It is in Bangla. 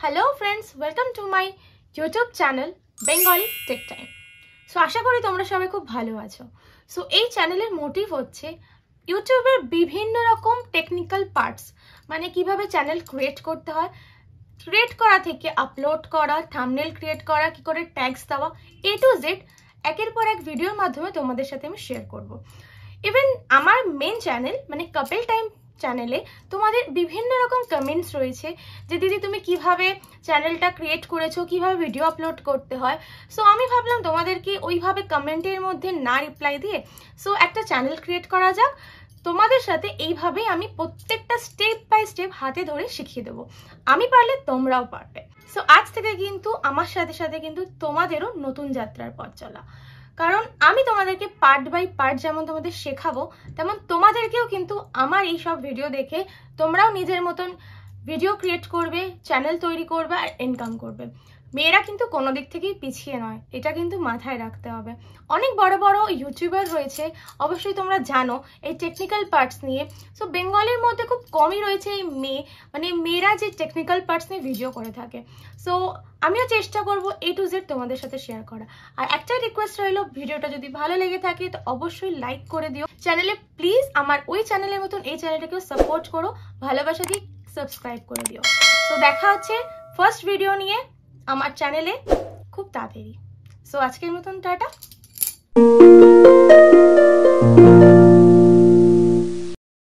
Hello friends, welcome to my YouTube channel Bengali Tech Time. So আশা করি তোমরা সবাই খুব ভালো আছো। সো এই চ্যানেলের মোটিভ হচ্ছে ইউটিউবের বিভিন্ন রকম টেকনিক্যাল পার্টস, মানে কিভাবে চ্যানেল ক্রিয়েট করতে হয়, ক্রিয়েট করা থেকে আপলোড করা, থাম্বনেল ক্রিয়েট করা, কি করে ট্যাগস দেওয়া, A to Z একের পর এক ভিডিওর মাধ্যমে তোমাদের সাথে আমি শেয়ার করব। ইভেন আমার মেন চ্যানেল মানে কাপল টাইম চ্যানেলে তোমাদের বিভিন্ন রকম কমেন্টস রয়েছে যে দিদি তুমি কিভাবে চ্যানেলটা ক্রিয়েট করেছো, কিভাবে ভিডিও আপলোড করতে হয়। সো আমি ভাবলাম তোমাদেরকে ওইভাবে কমেন্টের মধ্যে না রিপ্লাই দিয়ে সো একটা চ্যানেল ক্রিয়েট করা যাক। তোমাদের সাথে এইভাবেই আমি প্রত্যেকটা স্টেপ বাই স্টেপ হাতে ধরে শিখিয়ে দেবো। আমি পারলে তোমরাও পারবে। সো আজ থেকে কিন্তু আমার সাথে সাথে কিন্তু তোমাদেরও নতুন যাত্রার পথ চলা, কারণ আমি তোমাদেরকে পার্ট বাই পার্ট যেমন তোমাদের শেখাবো, তেমন তোমাদেরকেও কিন্তু আমার এই সব ভিডিও দেখে তোমরাও নিজের মতন ভিডিও ক্রিয়েট করবে, চ্যানেল তৈরি করবে আর ইনকাম করবে। মেয়েরা কিন্তু কোনো দিক থেকেই পিছিয়ে নয়, এটা কিন্তু মাথায় রাখতে হবে। অনেক বড় বড় ইউটিউবার রয়েছে, অবশ্যই তোমরা জানো এই টেকনিক্যাল পার্টস নিয়ে। সো বেঙ্গলের মধ্যে খুব কমই রয়েছে এই মেয়েরা যে টেকনিক্যাল পার্টস নিয়ে ভিডিও করে থাকে। সো আমিও চেষ্টা করব A to Z তোমাদের সাথে শেয়ার করা। আর একটাই রিকোয়েস্ট রইলো, ভিডিওটা যদি ভালো লেগে থাকে তো অবশ্যই লাইক করে দিও। চ্যানেলে প্লিজ আমার ওই চ্যানেলের মতন এই চ্যানেলটাকেও সাপোর্ট করো, ভালোবাসা দিয়ে সাবস্ক্রাইব করে দিও। তো দেখা হচ্ছে ফার্স্ট ভিডিও নিয়ে আমার চ্যানেলে খুব তাড়াতাড়ি। সো আজকের মতন টাটা।